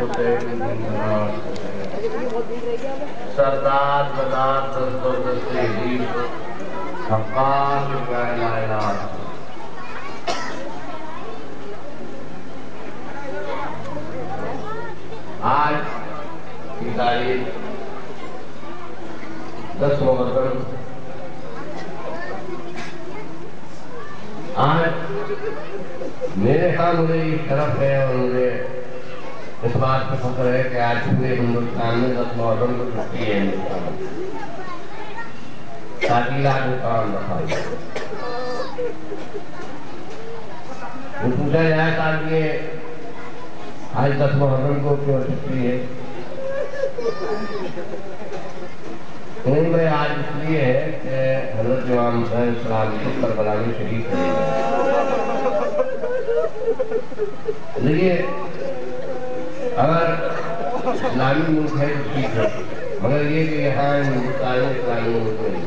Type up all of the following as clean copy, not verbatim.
حسین سردار بدار دست حقار کائنات آج کی تاریخ 10 محرم آج میرے خیال مجھے یہ شرف ہے اور مجھے اس بات پہ فخر ہے کہ آج پورے ہندوستان میں 10 محرم کو چھٹی ہے ہندوستان تعطیلات میں کام رکھا ہے۔ وہ پوچھا جائے تھا کہ آج 10 محرم کو کیوں چھٹی ہے؟ میں آج اس لیے ہے کہ حضرت امام حسین السلام کی کربلا میں شہید ہوئے۔ دیکھیے اگر اسلامی ملک ہے تو ٹھیک ہے، مگر یہ کہ یہاں ہندوستان میں اسلامی ملک نہیں،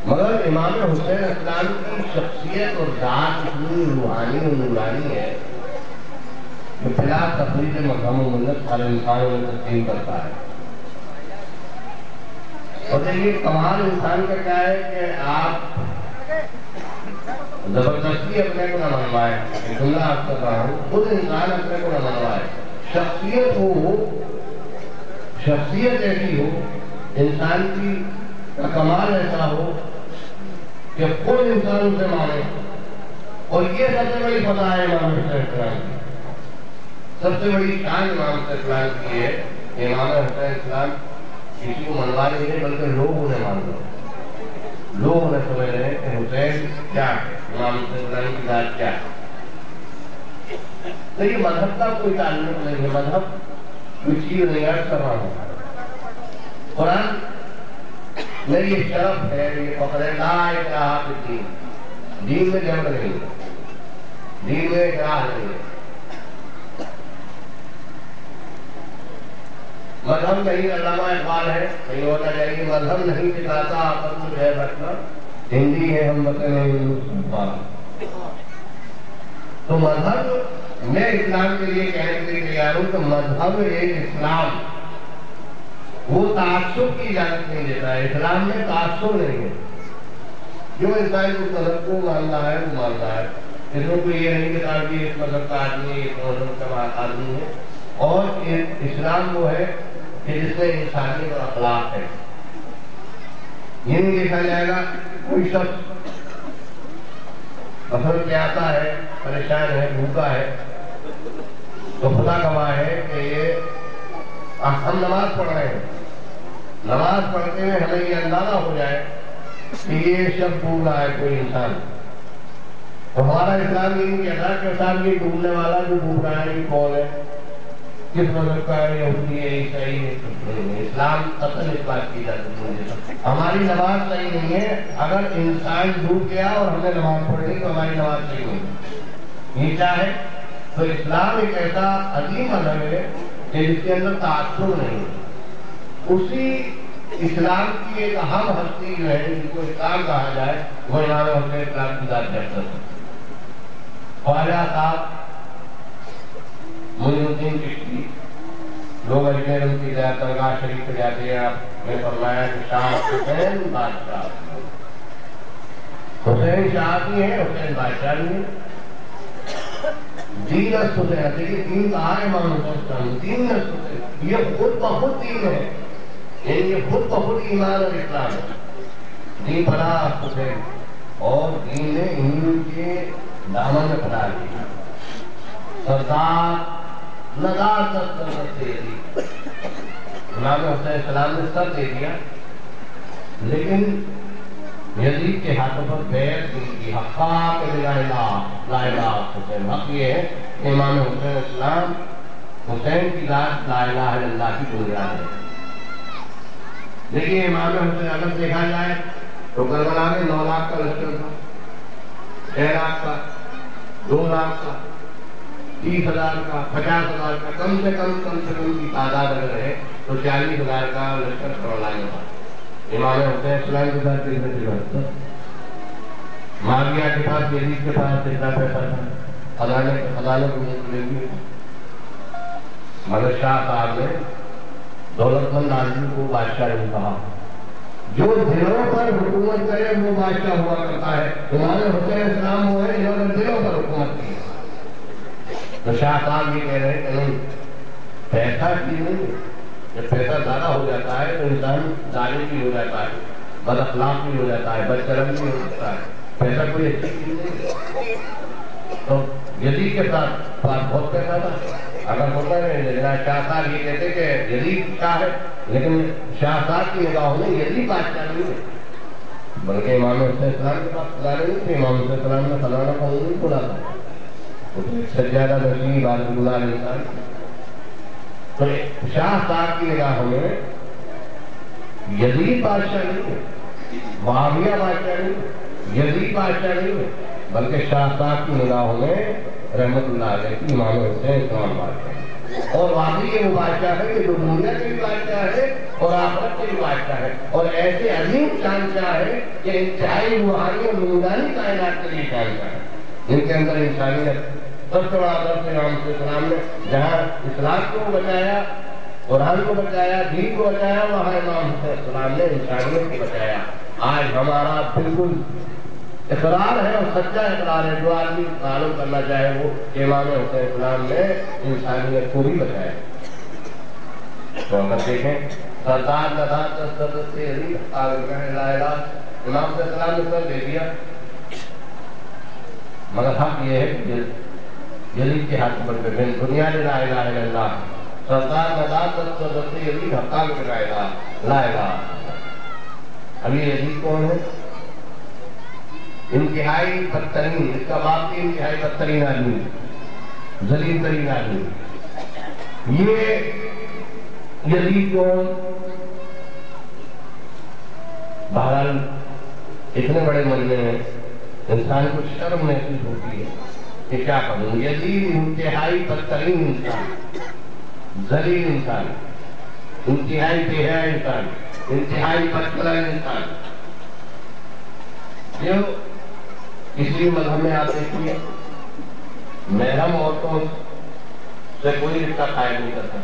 مگر امام حسین السلام کی شخصیت اور ذات اتنی روحانی اور نورانی ہے کہ بلا تفریق مقام و ملت ہر انسان میں تسلیم کرتا ہے۔ اور دیکھیے کمال انسان کا کیا ہے کہ آپ زبردستی اپنے کو نہ منوائے، جملہ آپ کر رہا ہوں، خود انسان اپنے کو نہ منوائے، شخصیت ایسی ہو، انسان کی کمال ایسا ہو کہ خود انسان اسے مانے۔ اور یہ سب سے بڑی فتح ہے امام حسین السلام کی، سب سے بڑی شان امام حسین السلام کی ہے کہ امام حسین السلام کسی کو منوا نہیں ہے بلکہ لوگ انہیں مان رہے ہیں، لوگ انہیں سمجھ رہے ہیں کہ حسین کیا ہے، امام حسین السلام کی ذات کیا ہے۔ تو یہ مذہب کا کوئی تعلق نہیں ہے، مذہب کوئی چیز نہیں عرض کر رہا ہوں۔ قرآن میں یہ شرف ہے، یہ فخر ہے، لا الہ الا الدین، دین میں جنگ نہیں ہے، دین میں اکراہ نہیں ہے۔ مذہب نہیں، علامہ اقبال ہے، کہیں ہونا چاہیے، مذہب نہیں دکھاتا آپس میں رکھنا، ہندی ہے ہم وطن ہندوستان۔ تو مذہب میں اسلام کے لیے کہنے کے لیے تیار ہوں کہ مذہب ایک اسلام وہ تعصب کی اجازت نہیں دیتا ہے، اسلام میں تعصب نہیں ہے۔ جو انسان کو مذہب کو ماننا ہے وہ ماننا ہے، اس میں کوئی یہ نہیں کہا کہ اس مذہب کا آدمی اس مذہب کا آدمی ہے۔ اور اسلام وہ ہے کہ جس میں انسانیت اور اخلاق ہے، یہ نہیں دیکھا جائے گا کوئی شخص مثلا کیا آتا ہے، پریشان ہے، بھوکا ہے، تو خدا گواہ ہے کہ یہ ہم نماز پڑھ رہے ہیں، نماز پڑھتے ہوئے ہمیں یہ اندازہ ہو جائے کہ یہ شخص ڈوب رہا ہے کوئی انسان، تو ہمارا اسلام یہ نہیں کہتا کہ صاحب یہ ڈوبنے والا جو ڈوب رہا ہے یہ کون ہے، کس مذہب کا ہے، یہودی ہے، عیسائی ہے۔ اسلام قطعاً اس بات کی اجازت نہیں دیتا۔ ہماری نماز صحیح نہیں ہے، اگر انسان ڈوب گیا اور ہم نے نماز پڑھی تو ہماری نماز صحیح نہیں۔ یہ کیا ہے؟ تو اسلام ایک ایسا عظیم مذہب ہے کہ جس کے اندر تعصب نہیں ہے۔ اسی اسلام کی ایک اہم ہستی جو ہے جس کو اسلام کہا جائے وہ امام حسین اسلام کی ذات ہے۔ خواجہ صاحب معین الدین چشتی، لوگ اجمیر ان کی درگاہ شریف پہ جاتے ہیں، آپ نے فرمایا کہ شاہ حسین بادشاہ، حسین شاہ بھی ہے، حسین بادشاہ بھی ہے۔ دین حسین، دیکھیے دین کہا ہے امام حسین، دین حسین، یہ خود بخود دین ہے، یعنی یہ خود بخود ایمان اور اسلام ہے۔ دین بنا حسین اور دین نے انہی کے دامن میں پڑا دیا۔ سردار ندازت دے دی، امام حسین السلام نے سر دے دیا، لیکن یزید کے ہاتھوں پر بیعت نہیں کی۔ حقاق لا الہ الا حسین، حق یہ ہے کہ امام حسین السلام حسین کی ذات لا الہ الا اللہ کی بنیاد ہے۔ دیکھیے امام حسین اگر دیکھا جائے تو کربلا میں 9 لاکھ کا لشکر تھا، 6 لاکھ کا، 2 لاکھ کا، 30,000 کا، 50,000 کا، کم سے کم کی تعداد اگر ہے تو 40,000 کا لشکر کربلا میں تھا۔ امام حسین السلام کے ساتھ معاویہ کے پاس، یزید کے پاس جتنا پیسہ تھا، خزانے کو ملے گی، مگر شاہ صاحب نے دولت مند آدمی کو بادشاہ نے کہا جو دلوں پر حکومت کرے وہ بادشاہ ہوا کرتا ہے. امام حسین اسلام وہ ہے جنہوں نے دلوں پر حکومت کی. تو شاہ صاحب یہ کہہ رہے ہیں کہ نہیں، پیسہ کی نہیں، جب پیسہ زیادہ ہو جاتا ہے تو انسان ظالم بھی ہو جاتا ہے، بد اخلاق بھی ہو جاتا ہے، بد شرم بھی ہو جاتا ہے. پیسہ کوئی اچھی چیز نہیں. تو یزید کے ساتھ بہت پیسہ تھا. اگر ہوتا ہے شاہ صاحب یہ کہتے کہ یزید کا ہے، لیکن شاہ صاحب کی نگاہوں میں یزید بادشاہ نہیں ہے، بلکہ امام حسین السلام کے پاس خزانے نہیں تھے. امام حسین السلام نے خزانہ قانون نہیں کھولا تھا، سجادہ نشین عبادت گزار انسان. تو شاہ صاحب کی نگاہوں میں یزید بادشاہ نہیں ہے، معاویہ بادشاہ نہیں ہے، یزید بادشاہ نہیں ہے، بلکہ شاہ صاحب کی نگاہوں میں رحمت اللہ علیہ کی امام حسین السلام بادشاہ ہے. اور واقعی یہ وہ بادشاہ ہے کہ جو دنیا کے بھی بادشاہ ہے اور آخرت کے بھی بادشاہ ہے، اور ایسے عظیم شہنشاہ ہے کہ انتہائی روحانی اور نورانی کائنات کے لیے شہنشاہ ہے، جن کے اندر انسانیت سب سے بڑا درس امام صلی اللہ علیہ وسلم نے جہاں اسلام کو بچایا، قرآن کو بچایا، دین کو بچایا، وہاں امام حسین السلام نے انسانیت کو بچایا. آج ہمارا بالکل اقرار ہے اور سچا اقرار ہے، جو آدمی معلوم کرنا چاہے وہ امام حسین السلام نے انسانیت کو بھی بچایا. تو اگر دیکھیں سردار نظام سے لا الہ، امام صلی اللہ علیہ وسلم نے سر دے دیا، مگر حق یہ ہے کہ یزید کے ہاتھ پر بن دنیا نے لا الہ الا اللہ، سردار نظام سے یزید حقا میں لا الہ لا الہ. ابھی یزید کون ہے؟ انتہائی بدترین، اس کا باپ بھی انتہائی بدترین آدمی، ذلیل ترین آدمی. یہ یزید کون؟ بہرحال اتنے بڑے مجمع ہیں، انسان کو شرم محسوس ہوتی ہے کہ کیا کروں. یزید انتہائی بدترین انسان، ذلیل انسان، انتہائی بے حیا انسان، انتہائی بدکلام انسان. جو کسی مذہب میں آپ دیکھیے محرم عورتوں سے کوئی رشتہ قائم نہیں کرتا،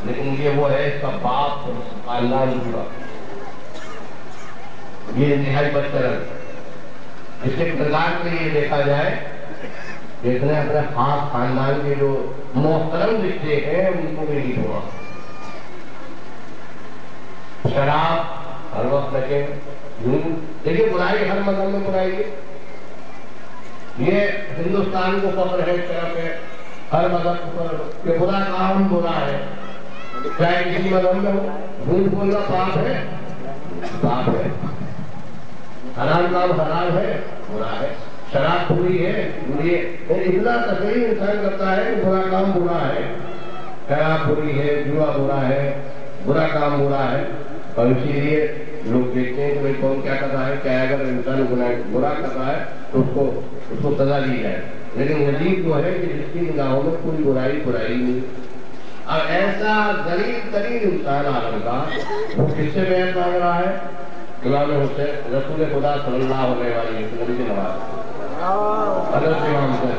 لیکن یہ وہ ہے اس کا باپ اور خاندان جڑا، یہ انتہائی بدتر ہے. اس کے کردار کے لیے دیکھا جائے کہ اس نے اپنے خاص خاندان کے جو محترم رشتے ہیں ان کو بھی نہیں چھوڑا. شراب ہر وقت رکھے. دیکھیے برائی ہر مذہب میں برائی ہے، یہ ہندوستان کو فخر ہے شراب ہے، ہر مذہب کو فخر ہے کہ برا کام برا ہے، چاہے کسی مذہب میں ہو. جھوٹ بولنا پاپ ہے، پاپ ہے. حرام کام حرام ہے، برا ہے. شراب بری ہے، بری ہے. اتنا تقریر انسان کرتا ہے کہ برا کام برا ہے، شراب بری ہے، جوا برا ہے، برا کام برا ہے. اور اسی لیے لوگ دیکھتے ہیں کہ بھائی کون کیا کر رہا ہے، کیا اگر انسان برا کر رہا ہے تو اس کو سزا دی جائے. لیکن یزید جو ہے کہ جس کی نگاہوں میں کوئی برائی نہیں. اب ایسا ذلیل ترین انسان عالم کا وہ کس سے بیعت مانگ رہا ہے؟ امام حسین رسول خدا صلی اللہ علیہ وسلم کے نواز حضرت امام حسین.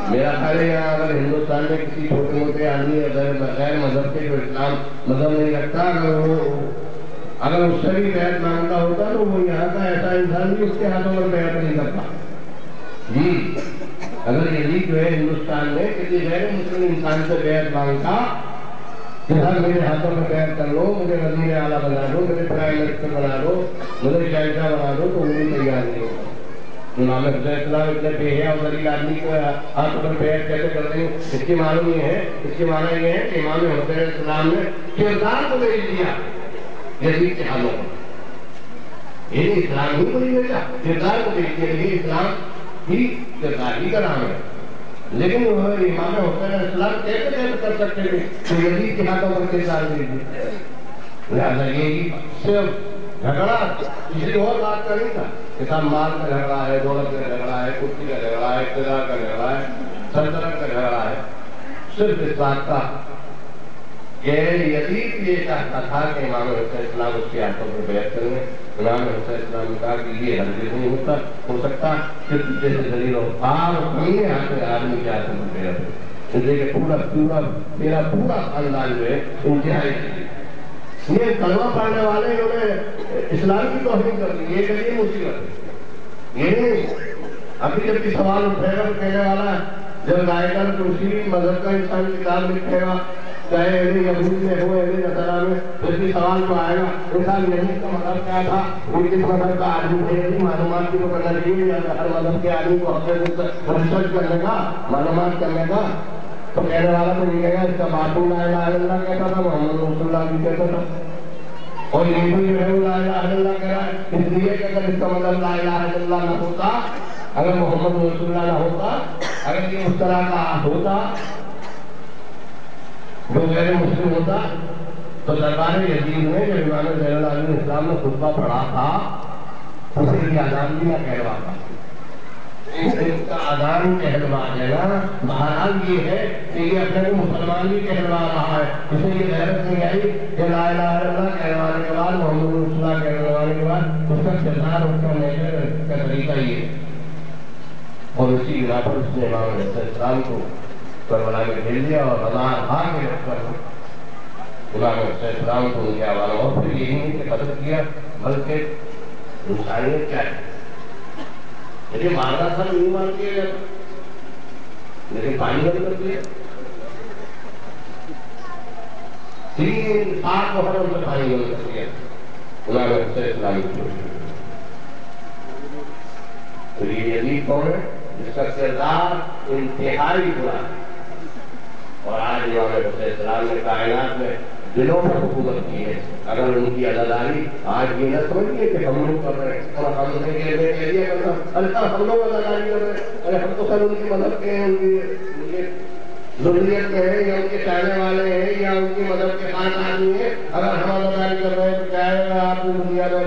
میرا خیال ہے یہاں اگر ہندوستان میں کسی چھوٹے موٹے آدمی غیر مذہب کے جو اسلام مذہب نہیں رکھتا، اگر اس سے بھی بیعت مانگتا ہوتا تو وہ یہاں کا ایسا انسان بھی اس کے ہاتھوں میں بیعت نہیں کرتا. جی اگر یزید جو ہے ہندوستان میں کسی غیر مسلم انسان سے بیعت مانگتا کہ سر میرے ہاتھوں میں بیعت کر لو، مجھے وزیر اعلیٰ بنا دو، مجھے پرائم منسٹر بنا دو، مجھے شہنشاہ بنا دو، تو وہ بھی تیار نہیں ہوگا. امام حسین السلام اتنے بے حیا اور ذلیل آدمی کو ہاتھوں پر بیعت کیسے کرتے ہیں؟ اس کی معلوم یہ ہے، اس کی معنی یہ ہے کہ امام حسین السلام نے کردار کو بھیج دیا یزید کے حالوں کو. یہ اسلام ہی کو نہیں بھیجا، کردار کو بھیج دیا. لیکن اسلام ہی کردار ہی کا نام ہے. لیکن امام حسین السلام کیسے کر سکتے تھے کہ یزید کے ہاتھوں پر کردار بھیج دیا؟ لہٰذا یہی صرف جھگڑا کسی اور بات کا نہیں تھا کہ سب مال کا جھگڑا ہے، دولت کا جھگڑا ہے، کرسی کا جھگڑا ہے، اقتدار کا جھگڑا ہے، سلطنت کا جھگڑا ہے. صرف اس بات کا کہ یزید یہ چاہتا تھا کہ امام حسین السلام اس کے ہاتھوں پر بیعت کریں. امام حسین السلام نے کہا کہ یہ ہرگز نہیں ہو سکتا کہ تجھے سے ذلیل و خوار کمینے آدمی کے ہاتھوں پر بیعت ہو. اس لیے کہ پورا میرا پورا خاندان جو ہے انتہائی یہ کلمہ پڑھنے والے انہوں نے اسلام کی توہین کر دی. یہ کہیے مصیبت یہ نہیں. ابھی جب بھی سوال اٹھے گا تو کہنے والا جب لائے گا تو اسی مذہب کا انسان کتاب لکھے گا چاہے یہود میں ہو نصارہ میں تو اس کی سوال تو آئے گا انسان یہود کا مذہب کیا تھا وہ کس مذہب کا آدمی تھے معلومات کی تو کرنا چاہیے یا ہر مذہب کے آدمی کو اپنے ریسرچ کرنے کا معلومات کرنے کا. تو کہنے والا تو یہ کہے گا اس کا باطن لا الہ الا اللہ کہتا تھا محمد رسول اللہ بھی کہتا تھا اور ہندو جو ہے وہ لا الہ الا اللہ کہہ رہا ہے اس لیے کہ اگر اس کا مطلب لا الہ الا اللہ نہ ہوتا اگر محمد رسول اللہ نہ ہوتا اگر یہ اس طرح کا ہوتا جو غیر مسلم ہوتا تو دربار یزید میں جب امام زین العابدین اسلام نے خطبہ پڑھا تھا اسے یہ اذان بھی نہ کہلواتا. اس کا اذان کہلوا دینا بہرحال یہ ہے کہ یہ اپنے کو مسلمان بھی کہلوا رہا ہے. اسے یہ غیرت نہیں آئی کہ لا الہ الا اللہ کہلوانے کے بعد محمد رسول اللہ کہلوانے کے بعد اس کا کردار اس کا نیچر کا طریقہ یہ ہے. اور اسی بنا پر اس نے امام علیہ السلام کو کربلا میں بھیج دیا اور ہزار ہار کے رکھ کر امام علیہ السلام کو ان کے حوالہ. اور پھر یہی نہیں کہ قتل کیا بلکہ انسانیت کیا ہے. لیکن مارنا تھا نہیں مان کیا گیا لیکن پانی بند کر دیا 3-7 محرم سے پانی بند کر دیا امام علیہ السلام کو. تو یہ یزید کون ہے جس کا کردار انتہائی برا ہے. اور آج امام علیہ السلام نے کائنات میں دلوں پر حکومت کی ہے. اگر ان کی عزاداری آج یہ نہ سمجھیے کہ ہم لوگ کر رہے ہیں اور ہم نے کہہ دیا کرنا ہم لوگ عزاداری کر رہے ہیں ارے ہم تو سر ان کی مدد کے ہیں ان کی ضروریت میں ہے یا ان کے چاہنے والے ہیں یا ان کی مدد کے خاص آدمی ہیں. اگر ہم عزاداری کر رہے ہیں تو کیا ہے آپ دنیا میں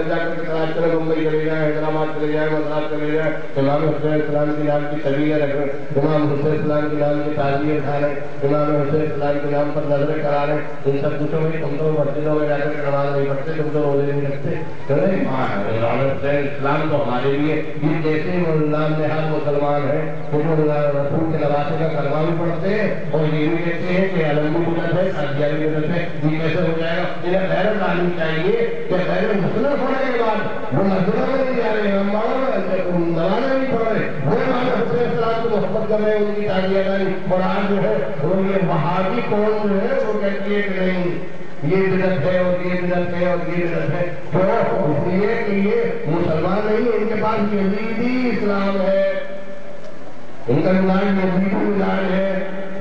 جا کر کے تلاش کریں ممبئی چلے جائیں حیدرآباد چلے جائیں مدراس چلے جائیں امام حسین السلام کے نام کی طبیعت رکھیں امام حسین السلام کے نام کی تعزیت اٹھائیں امام حسین السلام کے نام پر نظریں کرا رہے ہیں. ان سب پوچھو بھائی تم تو مسجدوں میں جا کر کے نماز نہیں پڑھتے تم تو روزے نہیں رکھتے. امام حسین السلام تو ہمارے لیے یہ جیسے نام نہاد مسلمان ہیں رسول کے نواسے کا کلمہ بھی پڑھتے اور یہ بھی کہتے ہیں کہ علم بھی مدد ہے سادیہ بھی مدد ہے. یہ کیسے ہو جائے گا؟ انہیں غیرت آنی چاہیے کہ غیر مسلم ہونے کے بعد وہ مسجدوں میں نہیں جا رہے نمازیں نہیں پڑھ رہے وہ امام حسین السلام کو محبت کر رہے ہیں ان کی تعلیم داری. اور آج جو ہے وہ یہ وہابی قوم جو ہے وہ کہتی ہے کہ نہیں یہ بدعت ہے اور یہ بدعت ہے اور یہ بدعت ہے. تو اس لیے کہ یہ مسلمان نہیں ان کے پاس یزیدی اسلام ہے ان کا علاج یزیدی علاج ہے.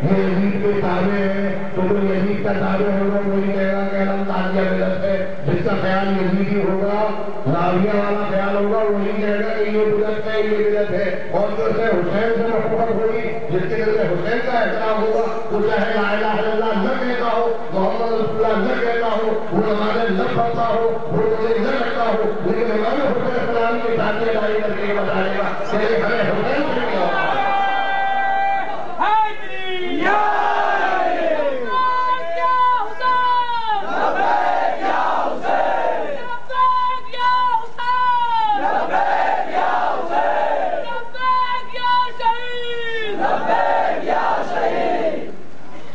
یہ یزید کے تابع ہے تو جو یزید کا تابع ہوگا وہی کہے گا کہ ہم تعزیہ بدعت ہے. جس کا خیال یزیدی ہوگا زاویہ والا خیال ہوگا وہی کہے گا کہ یہ بدعت ہے یہ بدعت ہے. اور جو سے حسین سے محبت ہوگی جس کے دل میں حسین کا احترام ہوگا وہ چاہے لا الہ الا اللہ نہ کہتا ہو محمد رسول اللہ نہ کہتا ہو وہ نمازیں نہ پڑھتا ہو وہ روزے نہ رکھتا ہو لیکن امام حسین السلام کی تعزیہ داری کر کے بتائے گا کہ ہمیں حسین سے کیا ہوگا.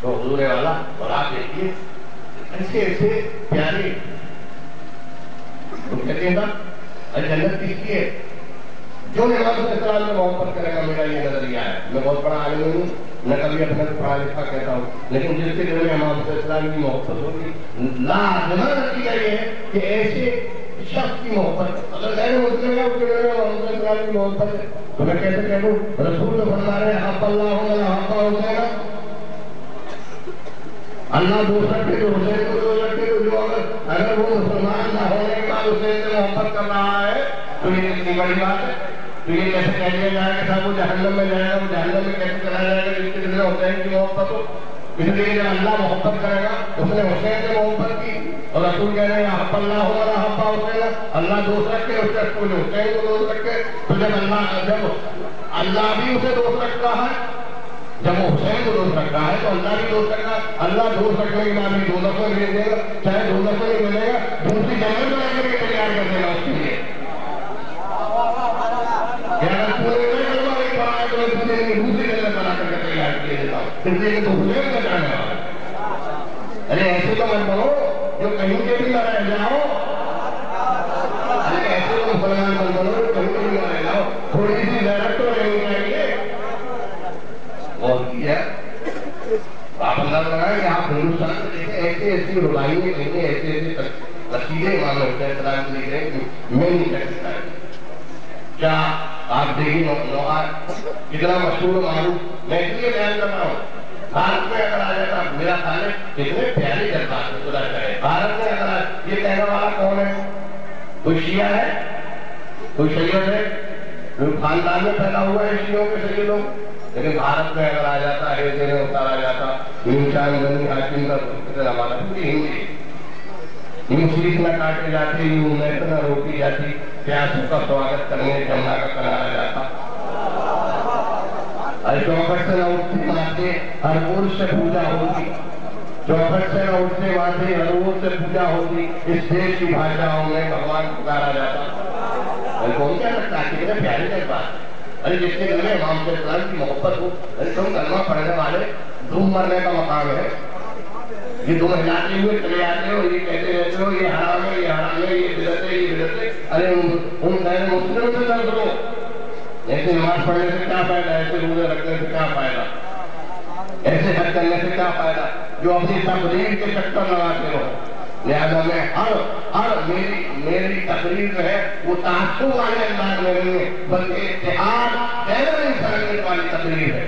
تو حضور والا اور آپ دیکھیے ایسے ایسے پیارے کہتے ہیں جنت کس کی ہے جو امام صلی اللہ علیہ وسلم میں محبت کرے گا. میرا یہ نظریہ ہے. میں بہت بڑا عالم نہیں ہوں نہ کبھی اپنے کو پڑھا لکھا کہتا ہوں لیکن جس کے دل میں امام صلی اللہ علیہ وسلم کی محبت ہوگی لازمہ نتیجہ یہ ہے کہ ایسے شخص کی محبت اگر غیر مسلم ہے اس کے دل میں محمد صلی اللہ علیہ وسلم کی محبت ہے تو میں کیسے کہہ دوں رسول تو فرما رہے ہیں حق اللہ ہوگا حق ہوگا اللہ دوسرا کے جو حسین کو دوسرا کے جو اگر وہ مسلمان نہ ہونے کے بعد حسین سے محبت کر رہا ہے تو یہ اتنی بڑی بات ہے. تو یہ کیسے کہہ دیا جائے کہ صاحب وہ جہنم میں جائے گا وہ جہنم میں کیسے چلا جائے گا جس کے دل میں حسین کی محبت ہو. اس لیے جب اللہ محبت کرے گا اس نے حسین سے محبت کی اور رسول کہہ رہے ہیں حق اللہ ہوگا حق حسین اللہ دوست رکھے اس شخص کو جو حسین کو دوست رکھے. تو جب اللہ بھی اسے دوست رکھ رہا ہے جب وہ حسین کو دوست رکھ رہا ہے تو اللہ بھی دوست رکھ رہا ہے. اللہ دوست رکھنے کے بعد بھی دوزخ میں بھیج دے گا چاہے دوزخ میں نہیں ملے گا دوسری جنت بنا کر کے تیار کر دے گا اس کے لیے. اگر پورے دوسری جنت بنا کر کے تیار کیے دیتا ہوں، پھر لیکن تو حسین کا جانے والا۔ ارے ایسے تو مت بنو جو کہیں کے بھی نہ رہ جاؤ، ارے ایسے تو مسلمان مت بنو جو کہیں کے بھی نہ رہ جاؤ، تھوڑی سی غیرت تو رہنی چاہیے۔ اور کیا آپ انداز لگائیں کہ آپ ہندوستان میں دیکھیں ایسی ایسی ربائی میں کہیں ایسی ایسی تصویریں امام حسین السلام کی لکھ رہے ہیں کہ میں نہیں کر سکتا۔ کیا آپ دیکھیں نوحات کتنا مشہور و معروف، میں اس لیے بیان کر رہا ہوں۔ بھارت میں اگر آ جاتا میرا خیال ہے کتنے پیاری جذبات میں خدا کرے، بھارت میں اگر یہ کہنے والا کون ہے؟ کوئی شیعہ ہے، کوئی سید ہے، کوئی خاندان میں پیدا ہوا ہے شیعوں کے سیدوں، لیکن بھارت میں اگر آ جاتا ہے دینے اتارا جاتا انسان بنی حاکم کا کتنا ہمارا پوری ہندی یوں شریف نہ کاٹے جاتے، یوں نیت نہ روکی جاتی، پیاسوں کا سواگت کرنے جمنا کا کنارا جاتا، ہر چوکھٹ سے نہ اٹھتے ماتے ہر عرض سے پوجا ہوتی، چوکھٹ سے نہ اٹھتے ماتے ہر عرض سے پوجا ہوتی، اس دیش کی بھاشاؤں میں بھگوان پکارا جاتا۔ کون کیا لگتا ہے کتنے پیاری جذبات، ارے جس کے دل میں امام کے اسلام کی محبت ہو، ارے تم کلمہ پڑھنے والے دھوم مرنے کا مقام ہے، یہ تم ہلاتے ہوئے چلے آتے ہو، یہ کہتے رہتے ہو یہ حرام ہے، یہ حرام ہے، یہ بدعت ہے، یہ بدعت ہے، ارے ان غیر مسلم سے درد کرو، ایسے نماز پڑھنے سے کیا فائدہ، ایسے روزے رکھنے سے کیا فائدہ، ایسے حج کرنے سے کیا فائدہ جو اپنی تقریر کے چکر لگاتے ہو۔ لہذا میں ہر میری تقریر جو ہے وہ تعصب والے انداز میں نہیں ہے، بلکہ اتحاد بین انسانیت والی تقریر ہے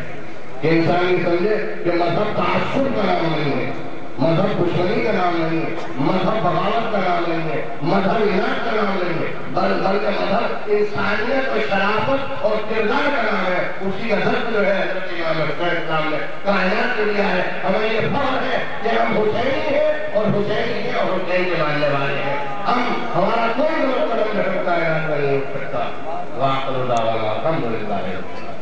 کہ انسان یہ سمجھے کہ مذہب تعصب کا نام نہیں ہے، مذہب دشمنی کا نام نہیں ہے، مذہب بغاوت کا نام نہیں ہے، مذہب اناد کا نام نہیں ہے، بلکہ مذہب انسانیت اور شرافت اور کردار کا نام ہے۔ اسی ادب جو ہے حضرت امام حسین السلام نے کائنات کو دیا ہے۔ ہمیں یہ فخر ہے کہ ہم حسینی ہیں اور حسینی ہیں اور حسین کے ماننے والے ہیں، ہمارا کوئی قدم جو ہے کائنات میں نہیں اٹھ سکتا۔ وآخر دعوانا الحمدللہ۔